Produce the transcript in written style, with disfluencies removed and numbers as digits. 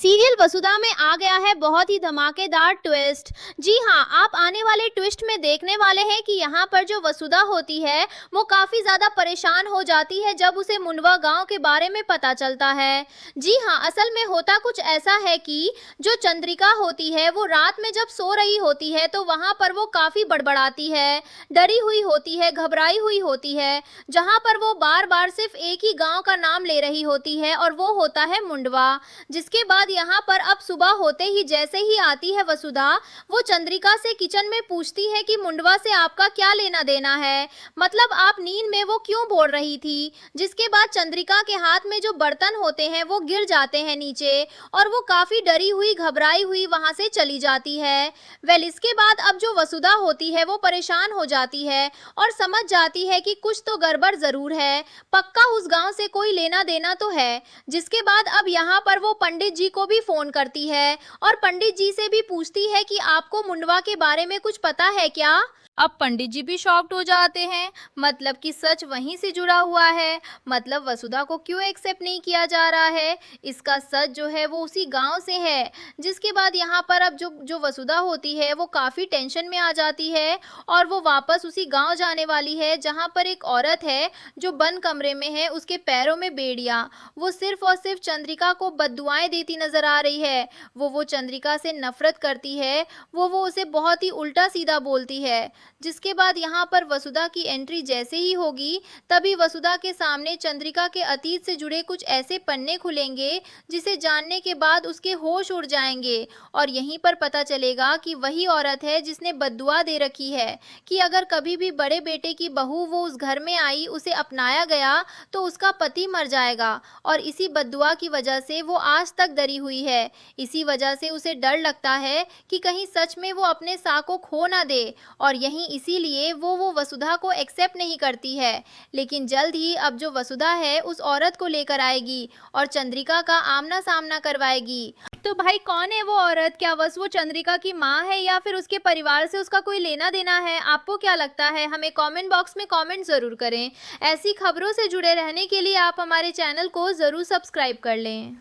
Serial वसुधा में आ गया है बहुत ही धमाकेदार ट्विस्ट। जी हाँ, आप आने वाले ट्विस्ट में देखने वाले हैं कि यहाँ पर जो वसुधा होती है वो काफी ज्यादा परेशान हो जाती है जब उसे मुंडवा गांव के बारे में पता चलता है। जी हाँ, असल में होता कुछ ऐसा है कि जो चंद्रिका होती है वो रात में जब सो रही होती है तो वहां पर वो काफी बड़बड़ाती है, डरी हुई होती है, घबराई हुई होती है, जहां पर वो बार बार सिर्फ एक ही गांव का नाम ले रही होती है और वो होता है मुंडवा। जिसके बाद यहाँ पर अब सुबह होते ही जैसे ही आती है वसुधा, वो चंद्रिका से किचन में पूछती है कि मुंडवा से आपका क्या लेना देना है, मतलब आप नींद में वो क्यों बोल रही थी। जिसके बाद चंद्रिका के हाथ में जो बर्तन होते हैं वो गिर जाते हैं नीचे और वो काफी डरी हुई घबराई हुई वहां से चली जाती है। वेल, इसके बाद अब जो वसुधा होती है वो परेशान हो जाती है और समझ जाती है कि कुछ तो गड़बड़ जरूर है, पक्का उस गांव से कोई लेना देना तो है। जिसके बाद अब यहाँ पर वो पंडित जी को भी फोन करती है और पंडित जी से भी पूछती है कि आपको मुंडवा के बारे में कुछ पता है क्या। अब पंडित जी भी शॉक्ड हो जाते हैं, मतलब कि सच वहीं से जुड़ा हुआ है, मतलब वसुधा को क्यों एक्सेप्ट नहीं किया जा रहा है, इसका सच जो है वो उसी गांव से है। जिसके बाद यहाँ पर अब जो जो वसुधा होती है वो काफ़ी टेंशन में आ जाती है और वो वापस उसी गांव जाने वाली है जहाँ पर एक औरत है जो बंद कमरे में है, उसके पैरों में बेड़ियाँ। वो सिर्फ और सिर्फ चंद्रिका को बद्दुआएं देती नजर आ रही है। वो चंद्रिका से नफरत करती है, वो उसे बहुत ही उल्टा सीधा बोलती है। जिसके बाद यहाँ पर वसुधा की एंट्री जैसे ही होगी तभी वसुधा के सामने चंद्रिका के अतीत से जुड़े कुछ ऐसे पन्ने खुलेंगे जिसे जानने के बाद उसके होश उड़ जाएंगे और यहीं पर पता चलेगा कि वही औरत है जिसने बद्दुआ दे रखी है कि अगर कभी भी बड़े बेटे की बहू वो उस घर में आई, उसे अपनाया गया तो उसका पति मर जाएगा और इसी बद्दुआ की वजह से वो आज तक डरी हुई है। इसी वजह से उसे डर लगता है कि कहीं सच में वो अपने साह को खो ना दे और यहीं इसीलिए वो वसुधा को एक्सेप्ट नहीं करती है। लेकिन जल्द ही अब जो वसुधा है उस औरत को लेकर आएगी और चंद्रिका का आमना सामना करवाएगी। तो भाई कौन है वो औरत, क्या बस वो चंद्रिका की माँ है या फिर उसके परिवार से उसका कोई लेना देना है? आपको क्या लगता है? हमें कमेंट बॉक्स में कमेंट जरूर करें। ऐसी खबरों से जुड़े रहने के लिए आप हमारे चैनल को जरूर सब्सक्राइब कर लें।